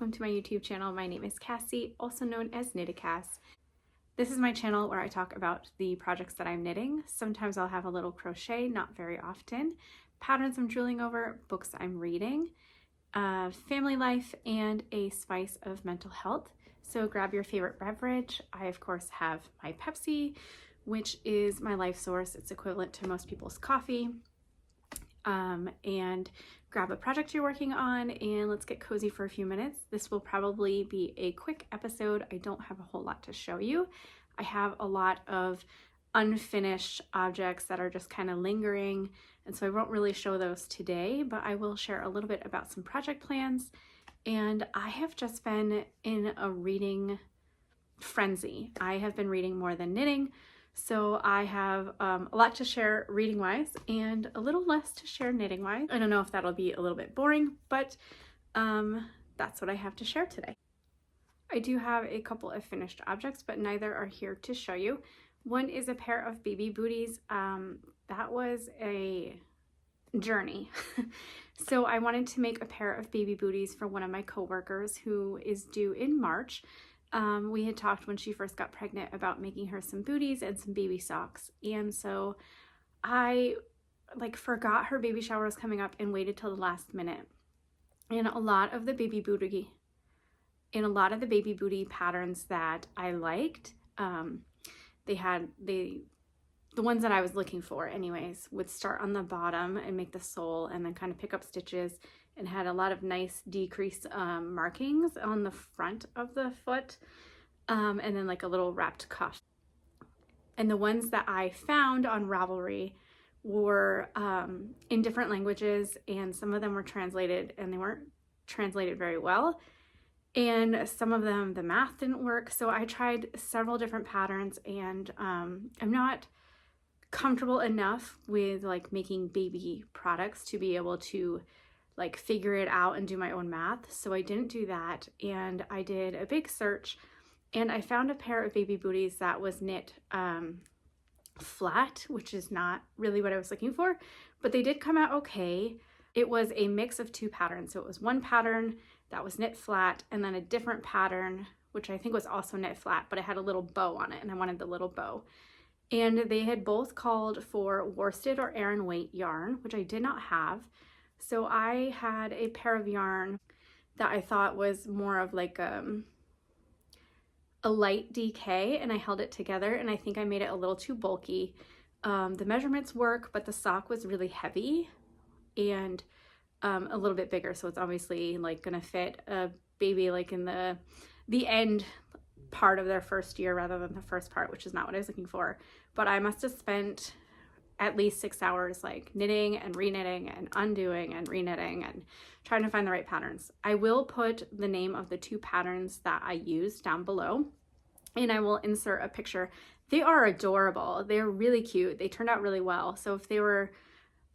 welcome to my YouTube channel. My name is Cassie, also known as KnittaCass. This is my channel where I talk about the projects that I'm knitting. Sometimes I'll have a little crochet, not very often, patterns I'm drooling over, books I'm reading, family life, and a spice of mental health. So grab your favorite beverage. I of course have my Pepsi, which is my life source. It's equivalent to most people's coffee. And grab a project you're working on and let's get cozy for a few minutes. This will probably be a quick episode. I don't have a whole lot to show you. I have a lot of unfinished objects that are just kind of lingering, and so I won't really show those today, but I will share a little bit about some project plans. And I have just been in a reading frenzy. I have been reading more than knitting. So I have a lot to share reading wise and a little less to share knitting wise. I don't know if that'll be a little bit boring, but that's what I have to share today. I do have a couple of finished objects, but neither are here to show you. One is a pair of baby booties. That was a journey. So I wanted to make a pair of baby booties for one of my coworkers who is due in March. We had talked when she first got pregnant about making her some booties and some baby socks. And so I forgot her baby shower was coming up and waited till the last minute. And a lot of the baby booty patterns that I liked, the ones that I was looking for anyways, would start on the bottom and make the sole and then kind of pick up stitches, and had a lot of nice decreased markings on the front of the foot, and then like a little wrapped cuff. And the ones that I found on Ravelry were in different languages, and some of them were translated and they weren't translated very well. And some of them, the math didn't work. So I tried several different patterns, and I'm not comfortable enough with like making baby products to be able to like figure it out and do my own math. So I didn't do that. And I did a big search and I found a pair of baby booties that was knit flat, which is not really what I was looking for, but they did come out okay. It was a mix of two patterns. So it was one pattern that was knit flat and then a different pattern, which I think was also knit flat, but it had a little bow on it and I wanted the little bow. And they had both called for worsted or Aran weight yarn, which I did not have. So I had a pair of yarn that I thought was more of like a light DK, and I held it together, and I think I made it a little too bulky. The measurements work, but the sock was really heavy and a little bit bigger, so it's obviously like gonna fit a baby like in the end part of their first year rather than the first part, which is not what I was looking for. But I must have spent at least 6 hours like knitting and reknitting and undoing and reknitting and trying to find the right patterns. I will put the name of the two patterns that I used down below, and I will insert a picture. They are adorable. They're really cute. They turned out really well. So if they were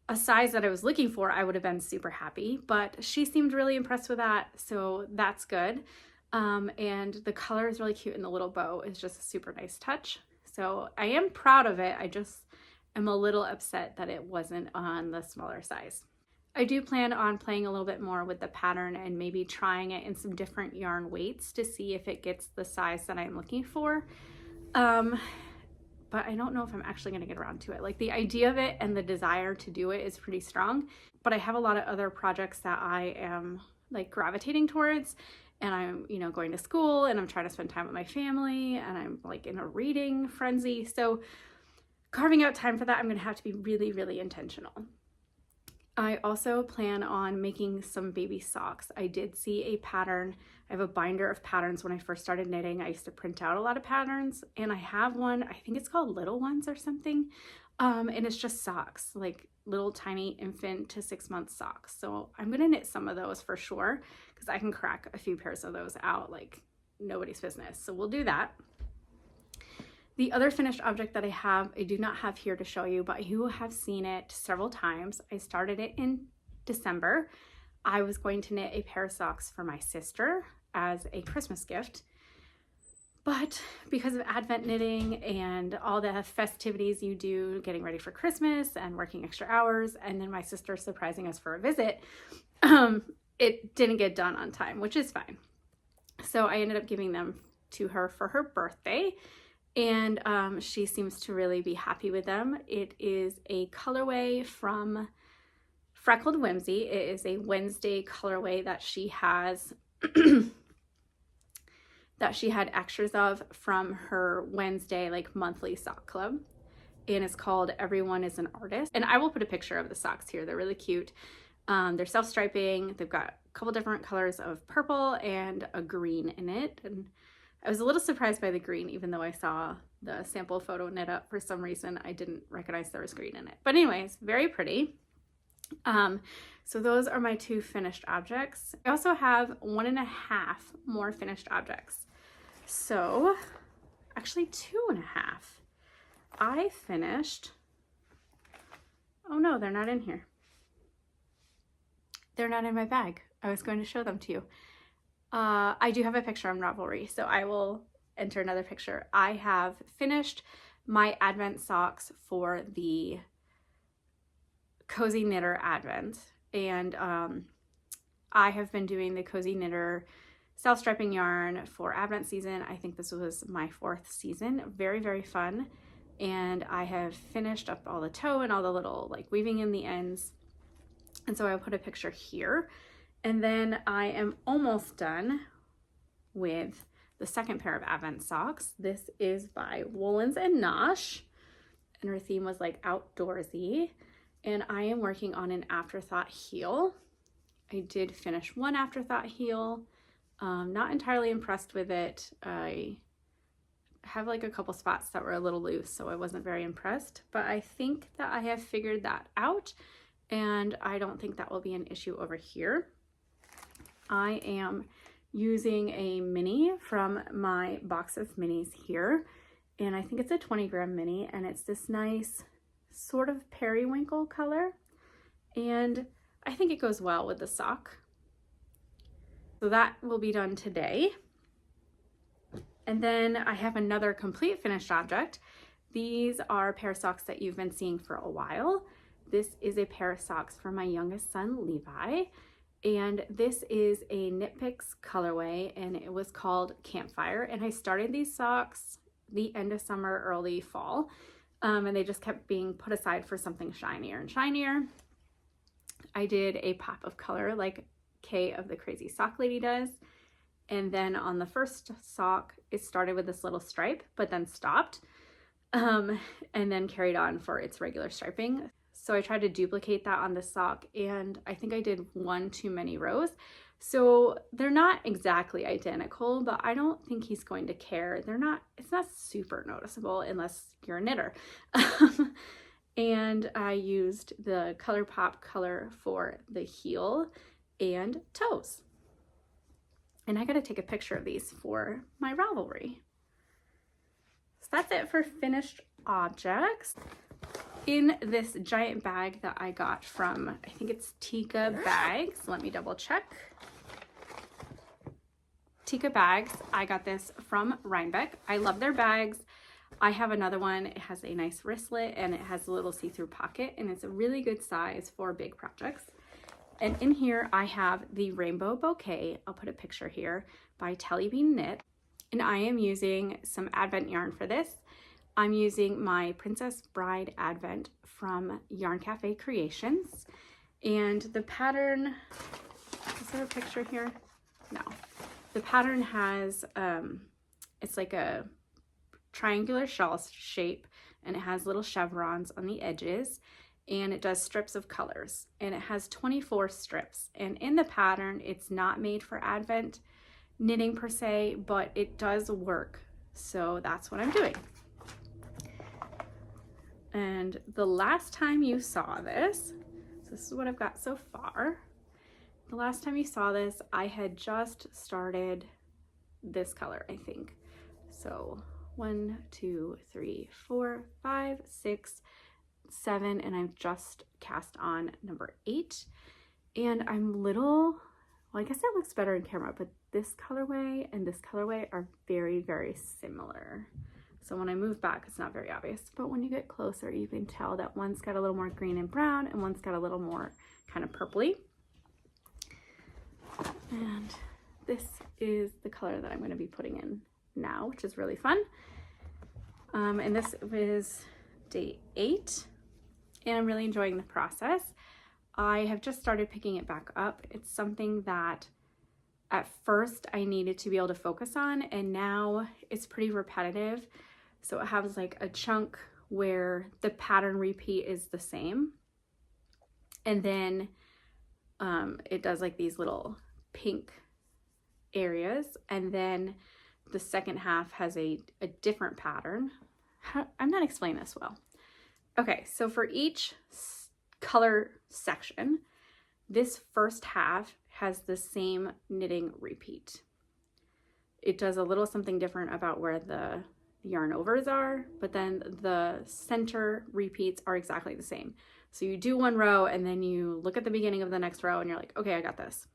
a size that I was looking for, I would have been super happy, but she seemed really impressed with that. So that's good. And the color is really cute, and the little bow is just a super nice touch. So I am proud of it. I just am a little upset that it wasn't on the smaller size. I do plan on playing a little bit more with the pattern and maybe trying it in some different yarn weights to see if it gets the size that I'm looking for. But I don't know if I'm actually going to get around to it. Like the idea of it and the desire to do it is pretty strong, but I have a lot of other projects that I am like gravitating towards, and I'm, going to school, and I'm trying to spend time with my family, and I'm like in a reading frenzy. So carving out time for that, I'm going to have to be really, really intentional. I also plan on making some baby socks. I did see a pattern. I have a binder of patterns. When I first started knitting, I used to print out a lot of patterns, and I have one, I think it's called Little Ones or something. And it's just socks, like little tiny infant to 6 month socks. So I'm going to knit some of those for sure, because I can crack a few pairs of those out like nobody's business. So we'll do that. The other finished object that I do not have here to show you, but you have seen it several times. I started it in December. I was going to knit a pair of socks for my sister as a Christmas gift, but because of Advent knitting and all the festivities you do, getting ready for Christmas and working extra hours, and then my sister surprising us for a visit, it didn't get done on time, which is fine. So I ended up giving them to her for her birthday, and she seems to really be happy with them. It is a colorway from Freckled Whimsy. It is a Wednesday colorway that she has that she had extras of from her Wednesday like monthly sock club, and it's called Everyone is an Artist. And I will put a picture of the socks here. They're really cute. They're self-striping. They've got a couple different colors of purple and a green in it, and I was a little surprised by the green, even though I saw the sample photo knit up. For some reason I didn't recognize there was green in it, but anyways, very pretty. So those are my 2 finished objects. I also have 1.5 more finished objects. So actually 2.5. I finished, oh no, they're not in here. They're not in my bag. I was going to show them to you. I do have a picture on Ravelry, so I will enter another picture. I have finished my Advent socks for the Cozy Knitter Advent, and I have been doing the Cozy Knitter self-striping yarn for Advent season. I think this was my 4th season. Very, very fun. And I have finished up all the toe and all the little like weaving in the ends. And so I'll put a picture here. And then I am almost done with the second pair of Advent socks. This is by Woolens and Nosh, and her theme was like outdoorsy. And I am working on an afterthought heel. I did finish one afterthought heel. Not entirely impressed with it. I have like a couple spots that were a little loose, so I wasn't very impressed, but I think that I have figured that out, and I don't think that will be an issue over here. I am using a mini from my box of minis here, and I think it's a 20-gram mini, and it's this nice sort of periwinkle color, and I think it goes well with the sock. So that will be done today. And then I have another complete finished object. These are a pair of socks that you've been seeing for a while. This is a pair of socks for my youngest son, Levi. And this is a Knit Picks colorway, and it was called Campfire. And I started these socks the end of summer, early fall. And they just kept being put aside for something shinier and shinier. I did a pop of color like Kay of the Crazy Sock Lady does. And then on the first sock, it started with this little stripe, but then stopped, and then carried on for its regular striping. So I tried to duplicate that on the sock, and I think I did one too many rows. So they're not exactly identical, but I don't think he's going to care. It's not super noticeable unless you're a knitter. And I used the ColourPop color for the heel and toes. And I gotta take a picture of these for my Ravelry. So that's it for finished objects. In this giant bag that I got from, I think it's Tika Bags. Let me double check. Tika Bags. I got this from Rhinebeck. I love their bags. I have another one. It has a nice wristlet and it has a little see-through pocket, and it's a really good size for big projects. And in here I have the Rainbow Bouquet, I'll put a picture here, by Telly Bean Knit. And I am using some Advent yarn for this. I'm using my Princess Bride Advent from Yarn Cafe Creations. And the pattern, is there a picture here? No. The pattern has, it's like a triangular shawl shape, and it has little chevrons on the edges. And it does strips of colors, and it has 24 strips. And in the pattern, it's not made for Advent knitting per se, but it does work. So that's what I'm doing. And the last time you saw this, so this is what I've got so far. The last time you saw this, I had just started this color, I think. So 1, 2, 3, 4, 5, 6, 7, and I've just cast on number 8, and I'm well, I guess it looks better in camera, but this colorway and this colorway are very, very similar. So when I move back, it's not very obvious, but when you get closer, you can tell that one's got a little more green and brown, and one's got a little more kind of purpley. And this is the color that I'm going to be putting in now, which is really fun. And this was day 8, and I'm really enjoying the process. I have just started picking it back up. It's something that at first I needed to be able to focus on, and now it's pretty repetitive. So it has like a chunk where the pattern repeat is the same, and then it does like these little pink areas, and then the second half has a different pattern. I'm not explaining this well. Okay, so for each color section, this first half has the same knitting repeat. It does a little something different about where the yarn overs are, but then the center repeats are exactly the same. So you do one row and then you look at the beginning of the next row and you're like, okay, I got this.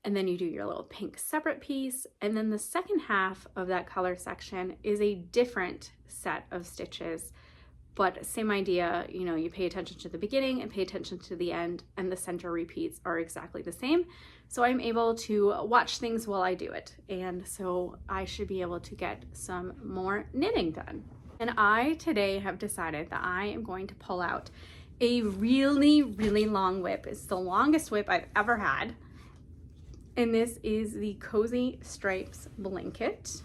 And then you do your little pink separate piece. And then the second half of that color section is a different set of stitches, but same idea. You know, you pay attention to the beginning and pay attention to the end, and the center repeats are exactly the same. So I'm able to watch things while I do it. And so I should be able to get some more knitting done. And I today have decided that I am going to pull out a really, really long whip. It's the longest whip I've ever had. And this is the Cozy Stripes blanket.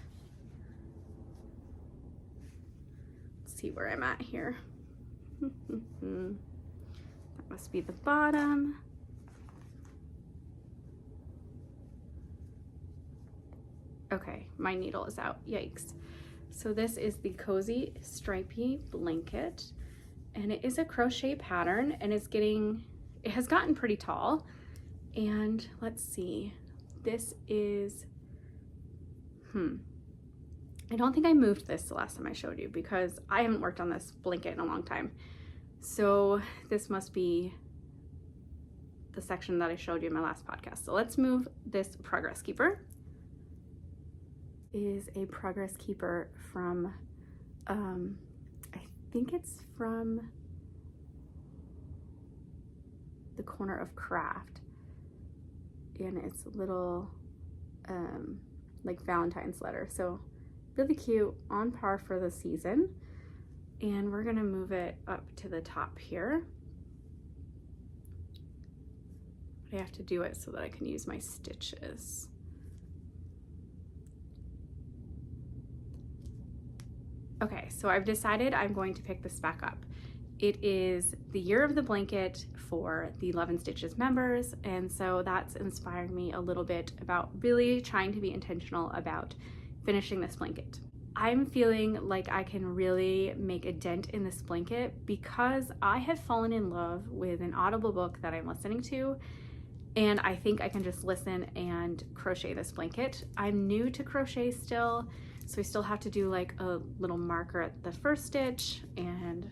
Let's see where I'm at here. That must be the bottom. Okay, my needle is out, yikes. So this is the Cozy Stripey blanket, and it is a crochet pattern, and it has gotten pretty tall. And let's see, this is, I don't think I moved this the last time I showed you because I haven't worked on this blanket in a long time. So this must be the section that I showed you in my last podcast. So let's move this Progress Keeper. Is a Progress Keeper from, I think it's from the corner of Craft. And it's a little like Valentine's letter. So really cute, on par for the season. And we're gonna move it up to the top here. I have to do it so that I can use my stitches. Okay, so I've decided I'm going to pick this back up. It is the year of the blanket for the Love and Stitches members, and so that's inspired me a little bit about really trying to be intentional about finishing this blanket. I'm feeling like I can really make a dent in this blanket because I have fallen in love with an Audible book that I'm listening to, and I think I can just listen and crochet this blanket. I'm new to crochet still, so I still have to do like a little marker at the first stitch, and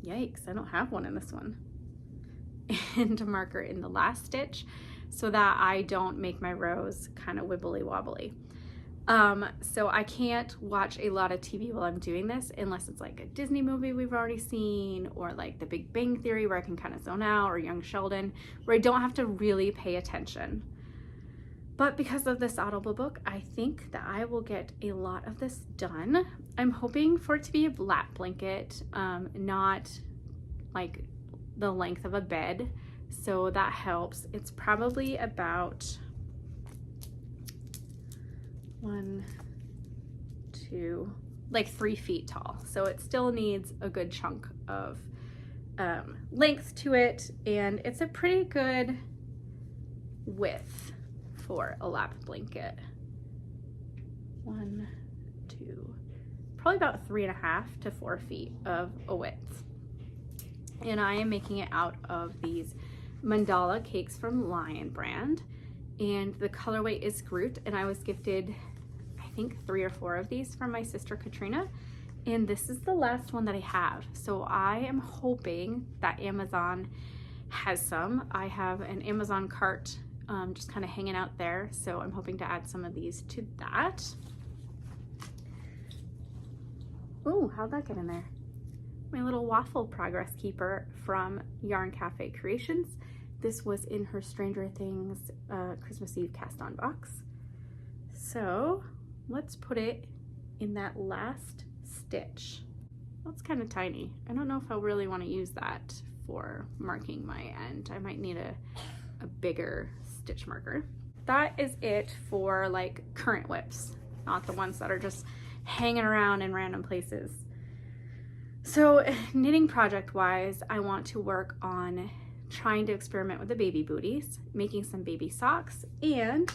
yikes, I don't have one in this one. And a marker in the last stitch so that I don't make my rows kind of wibbly wobbly. So I can't watch a lot of TV while I'm doing this unless it's like a Disney movie we've already seen, or like The Big Bang Theory where I can kind of zone out, or Young Sheldon where I don't have to really pay attention. But because of this Audible book, I think that I will get a lot of this done. I'm hoping for it to be a lap blanket, not like the length of a bed. So that helps. It's probably about 3 feet tall. So it still needs a good chunk of length to it. And it's a pretty good width for a lap blanket. 1, 2, probably about 3.5 to 4 feet of a width. And I am making it out of these mandala cakes from Lion brand, and the colorway is Groot, and I was gifted I think 3 or 4 of these from my sister Katrina, and this is the last one that I have. So I am hoping that Amazon has some. I have an Amazon cart just kind of hanging out there, so I'm hoping to add some of these to that. Oh, how'd that get in there? My little waffle Progress Keeper from Yarn Cafe Creations. This was in her Stranger Things Christmas Eve cast on box. So let's put it in that last stitch. That's kind of tiny. I don't know if I really want to use that for marking my end. I might need a bigger stitch marker. That is it for like current whips, not the ones that are just hanging around in random places. So knitting project wise, I want to work on trying to experiment with the baby booties, making some baby socks, and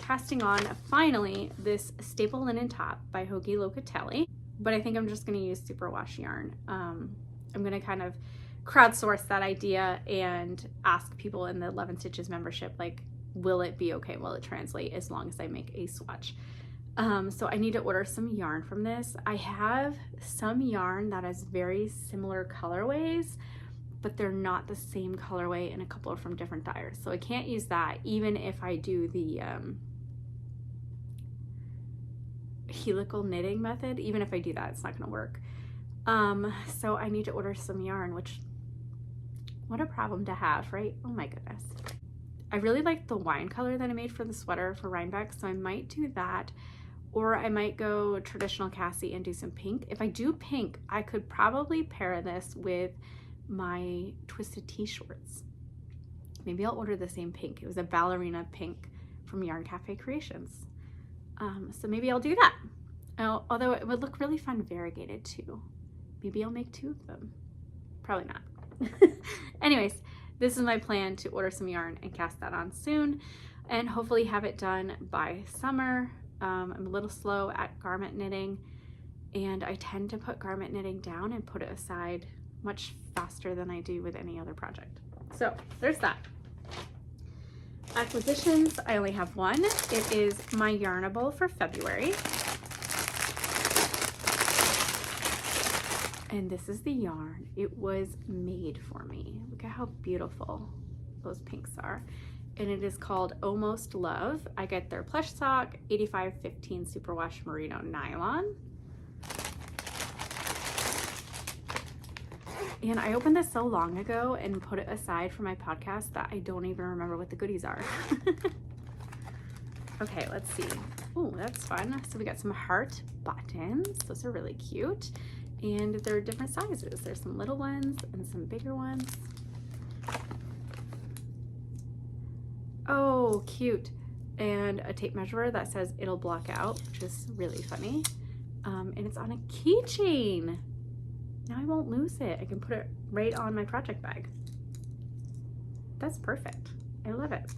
casting on finally this staple linen top by Hoagie Locatelli. But I think I'm just going to use superwash yarn. I'm going to kind of crowdsource that idea and ask people in the 11 Stitches membership, like, will it be okay? Will it translate as long as I make a swatch? So I need to order some yarn from this. I have some yarn that has very similar colorways, but they're not the same colorway, and a couple are from different dyers. So I can't use that even if I do the helical knitting method. Even if I do that, it's not gonna work. So I need to order some yarn, which, what a problem to have, right? Oh my goodness. I really like the wine color that I made for the sweater for Rhinebeck, so I might do that, or I might go traditional Cassie and do some pink. If I do pink, I could probably pair this with my twisted t-shirts. Maybe I'll order the same pink. It was a ballerina pink from Yarn Cafe Creations. So maybe I'll do that. Although it would look really fun variegated too. Maybe I'll make 2 of them. Probably not. Anyways, this is my plan, to order some yarn and cast that on soon and hopefully have it done by summer. I'm a little slow at garment knitting, and I tend to put garment knitting down and put it aside much faster than I do with any other project. So there's that. Acquisitions, I only have one. It is my Yarnable for February. And this is the yarn. It was made for me. Look at how beautiful those pinks are. And it is called Almost Love. I get their plush sock, 8515 superwash merino nylon. And I opened this so long ago and put it aside for my podcast that I don't even remember what the goodies are. Okay, let's see. Oh, that's fun. So we got some heart buttons. Those are really cute. And they're different sizes. There's some little ones and some bigger ones. Oh, cute. And a tape measure that says it'll block out, which is really funny. And it's on a keychain. Now I won't lose it. I can put it right on my project bag. That's perfect. I love it.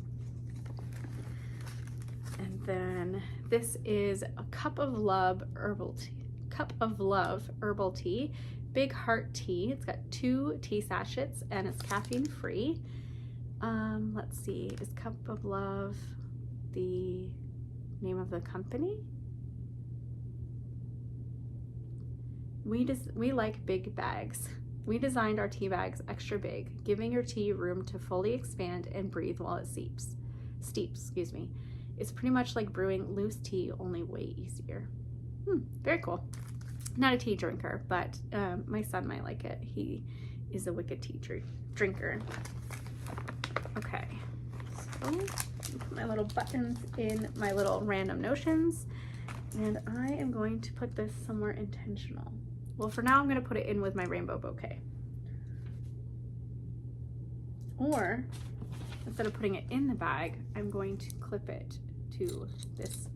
And then this is a Cup of Love herbal tea, big heart tea. It's got 2 tea sachets and it's caffeine free. Let's see, is Cup of Love the name of the company? We like big bags. We designed our tea bags extra big, giving your tea room to fully expand and breathe while it steeps, excuse me. It's pretty much like brewing loose tea, only way easier. Very cool. Not a tea drinker, but my son might like it. He is a wicked tea drinker. Okay, so put my little buttons in my little random notions, and I am going to put this somewhere intentional. Well, for now I'm going to put it in with my rainbow bouquet. Or instead of putting it in the bag, I'm going to clip it to this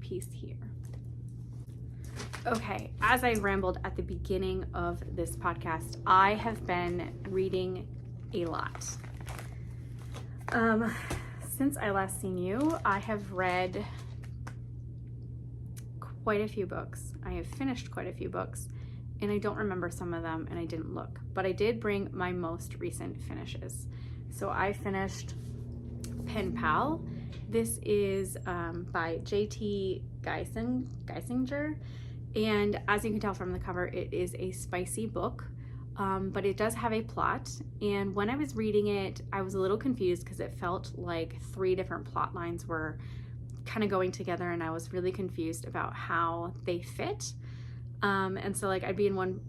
piece here. Okay, as I rambled at the beginning of this podcast, I have been reading a lot. Since I last seen you, I have read quite a few books. I have finished quite a few books, and I don't remember some of them, and I didn't look, but I did bring my most recent finishes. So I finished Penpal. This is by J.T. Geissinger, and as you can tell from the cover, it is a spicy book, but it does have a plot, and when I was reading it, I was a little confused because it felt like 3 different plot lines were kind of going together, and I was really confused about how they fit. And so like I'd be in one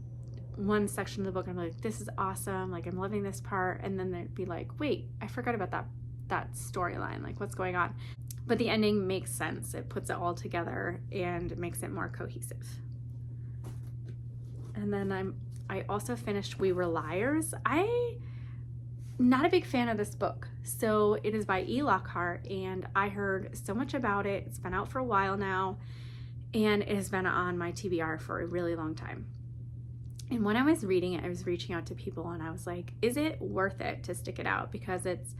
one section of the book and I'm like, this is awesome, like I'm loving this part, and then they'd be like, wait, I forgot about that storyline, like what's going on. But the ending makes sense. It puts it all together and makes it more cohesive. And then I also finished We Were Liars. I'm not a big fan of this book. So it is by Lockhart, and I heard so much about it. It's been out for a while now, and it has been on my TBR for a really long time. And when I was reading it, I was reaching out to people and I was like, is it worth it to stick it out? Because it's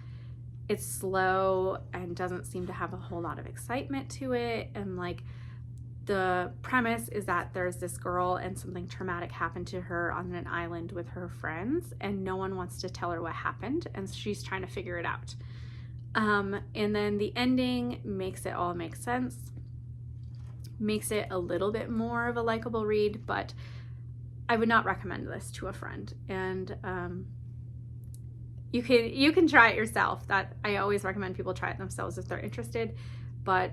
slow and doesn't seem to have a whole lot of excitement to it. And like the premise is that there's this girl and something traumatic happened to her on an island with her friends, and no one wants to tell her what happened, and she's trying to figure it out. And then the ending makes it all make sense, makes it a little bit more of a likable read, but I would not recommend this to a friend. And you can try it yourself. That I always recommend people try it themselves if they're interested, but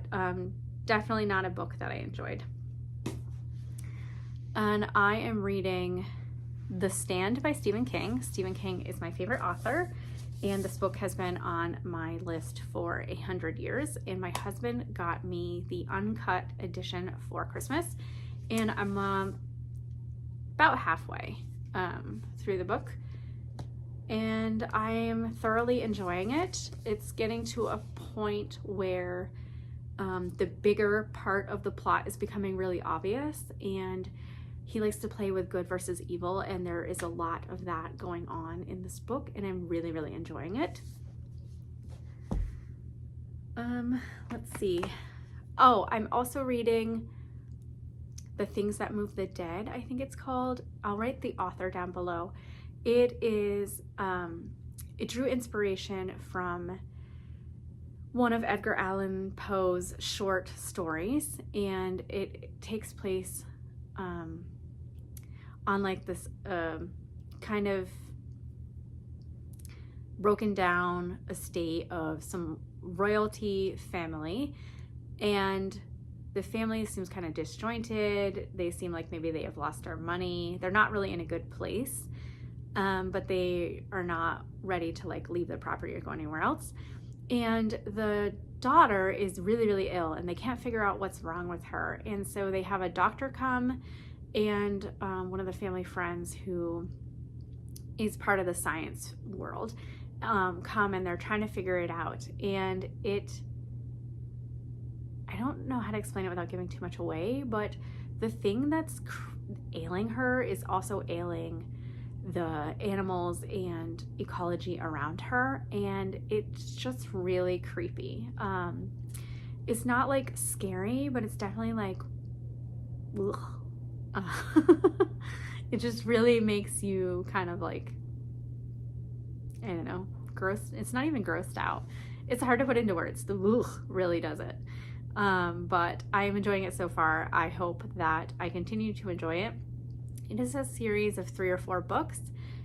definitely not a book that I enjoyed. And I am reading The Stand by Stephen King. Stephen King is my favorite author, and this book has been on my list for 100 years. And my husband got me the uncut edition for Christmas, and I'm about halfway through the book, and I'm thoroughly enjoying it. It's getting to a point where the bigger part of the plot is becoming really obvious, and he likes to play with good versus evil, and there is a lot of that going on in this book, and I'm really, really enjoying it. Let's see. Oh, I'm also reading The Things That Move the Dead, I think it's called. I'll write the author down below. It is, it drew inspiration from one of Edgar Allan Poe's short stories, and it takes place on like this kind of broken down estate of some royalty family, and the family seems kind of disjointed. They seem like maybe they have lost their money. They're not really in a good place, but they are not ready to like leave the property or go anywhere else. And the daughter is really, really ill, and they can't figure out what's wrong with her. And so they have a doctor come, and one of the family friends who is part of the science world come, and they're trying to figure it out. And I don't know how to explain it without giving too much away, but the thing that's ailing her is also ailing the animals and ecology around her, and it's just really creepy. It's not like scary, but it's definitely like it just really makes you kind of like, I don't know, gross. It's not even grossed out. It's hard to put into words. The really does it. But I'm enjoying it so far. I hope that I continue to enjoy it. It is a series of 3 or 4 books.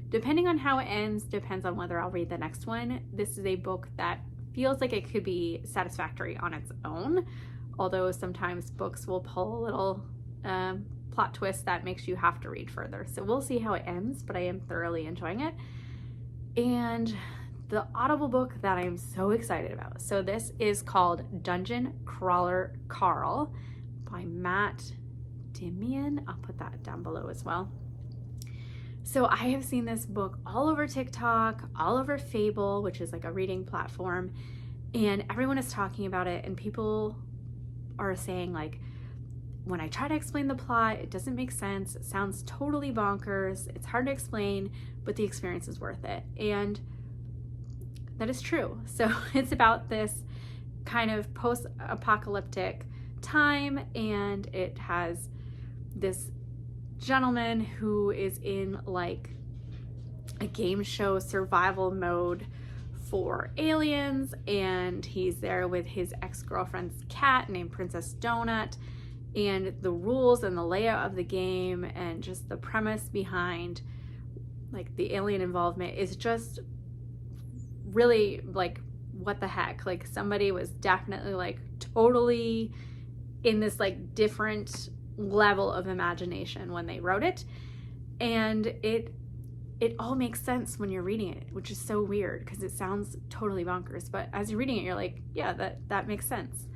Depending on how it ends, depends on whether I'll read the next one. This is a book that feels like it could be satisfactory on its own, although sometimes books will pull a little plot twist that makes you have to read further. So we'll see how it ends, but I am thoroughly enjoying it. And the Audible book that I'm so excited about. So this is called Dungeon Crawler Carl by Matt Dinniman. I'll put that down below as well. So I have seen this book all over TikTok, all over Fable, which is like a reading platform, and everyone is talking about it, and people are saying like, when I try to explain the plot, it doesn't make sense. It sounds totally bonkers. It's hard to explain, but the experience is worth it. And that is true. So it's about this kind of post-apocalyptic time, and it has this gentleman who is in like a game show survival mode for aliens, and he's there with his ex-girlfriend's cat named Princess Donut, and the rules and the layout of the game and just the premise behind like the alien involvement is just really like, what the heck? Like somebody was definitely like totally in this like different level of imagination when they wrote it. And it all makes sense when you're reading it, which is so weird because it sounds totally bonkers. But as you're reading it, you're like, yeah, that makes sense.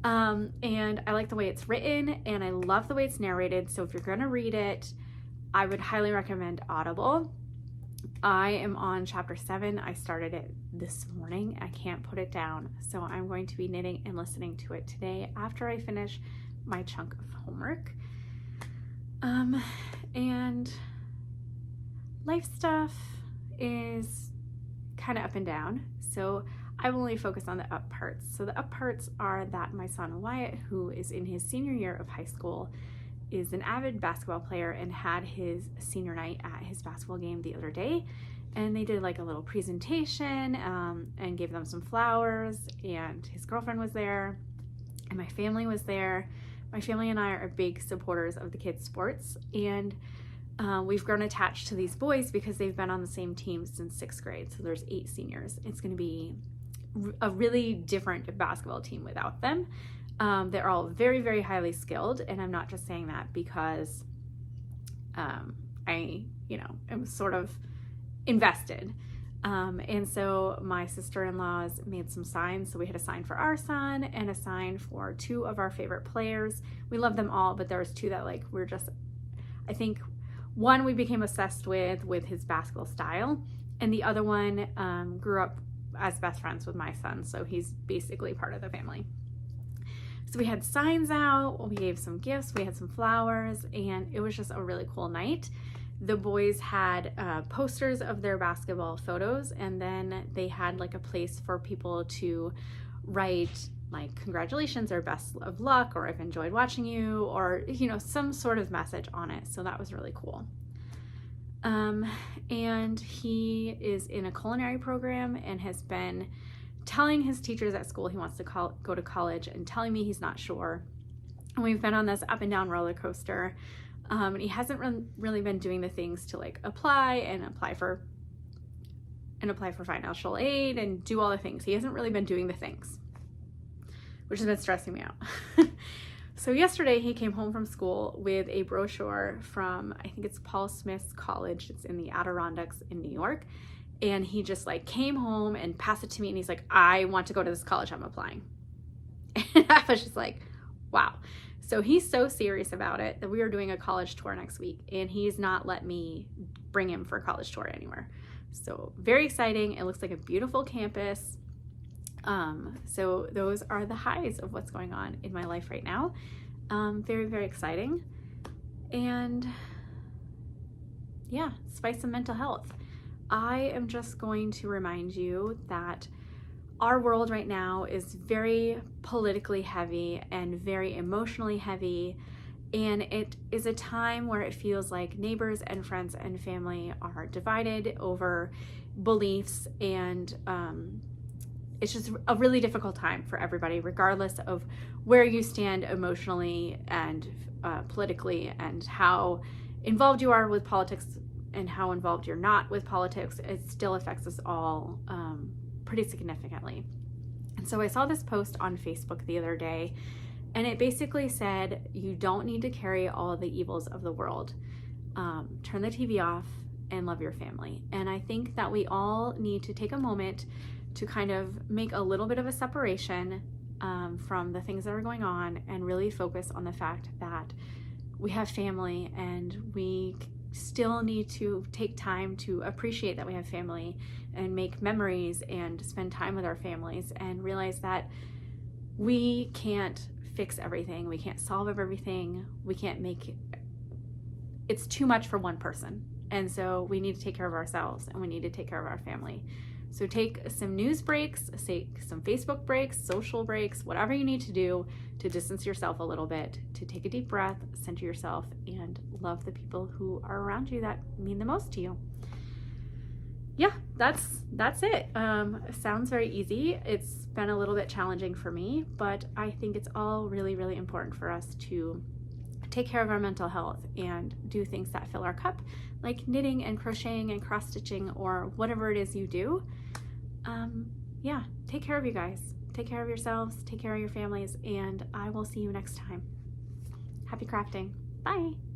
And I like the way it's written, and I love the way it's narrated. So if you're going to read it, I would highly recommend Audible. I am on chapter 7. I started it this morning. I can't put it down. So I'm going to be knitting and listening to it today after I finish my chunk of homework. And life stuff is kind of up and down. So I will only focus on the up parts. So the up parts are that my son Wyatt, who is in his senior year of high school, is an avid basketball player and had his senior night at his basketball game the other day. And they did like a little presentation and gave them some flowers, and his girlfriend was there and my family was there. My family and I are big supporters of the kids' sports, and we've grown attached to these boys because they've been on the same team since 6th grade. So there's 8 seniors. It's going to be a really different basketball team without them. They're all very, very highly skilled, and I'm not just saying that because I, am sort of invested. And so my sister-in-laws made some signs. So we had a sign for our son and a sign for 2 of our favorite players. We love them all, but there was 2 that I think one we became obsessed with his basketball style, and the other one grew up as best friends with my son. So he's basically part of the family. So we had signs out, we gave some gifts, we had some flowers, and it was just a really cool night. The boys had posters of their basketball photos, and then they had like a place for people to write like congratulations or best of luck or I've enjoyed watching you, or some sort of message on it. So that was really cool. And he is in a culinary program and has been telling his teachers at school he wants to go to college and telling me he's not sure. And we've been on this up and down roller coaster. And he hasn't really been doing the things to like apply for financial aid and do all the things. He hasn't really been doing the things, which has been stressing me out. So yesterday he came home from school with a brochure from, I think it's Paul Smith's college. It's in the Adirondacks in New York. And he just like came home and passed it to me, and he's like, I want to go to this college, I'm applying. And I was just like, wow. So he's so serious about it that we are doing a college tour next week, and he's not let me bring him for a college tour anywhere. So very exciting. It looks like a beautiful campus. So those are the highs of what's going on in my life right now. Very, very exciting. And yeah, spice of mental health. I am just going to remind you that our world right now is very politically heavy and very emotionally heavy, and it is a time where it feels like neighbors and friends and family are divided over beliefs, and it's just a really difficult time for everybody, regardless of where you stand emotionally and politically, and how involved you are with politics and how involved you're not with politics. It still affects us all pretty significantly. And so I saw this post on Facebook the other day, and it basically said, you don't need to carry all the evils of the world. Turn the TV off and love your family. And I think that we all need to take a moment to kind of make a little bit of a separation from the things that are going on and really focus on the fact that we have family, and we still need to take time to appreciate that we have family and make memories and spend time with our families, and realize that we can't fix everything. We can't solve everything. We can't make it's too much for one person. And so we need to take care of ourselves, and we need to take care of our family. So take some news breaks, take some Facebook breaks, social breaks, whatever you need to do to distance yourself a little bit, to take a deep breath, center yourself, and love the people who are around you that mean the most to you. Yeah, that's it. Sounds very easy. It's been a little bit challenging for me, but I think it's all really, really important for us to take care of our mental health and do things that fill our cup, like knitting and crocheting and cross stitching, or whatever it is you do. Yeah, take care of you guys. Take care of yourselves, take care of your families, and I will see you next time. Happy crafting. Bye.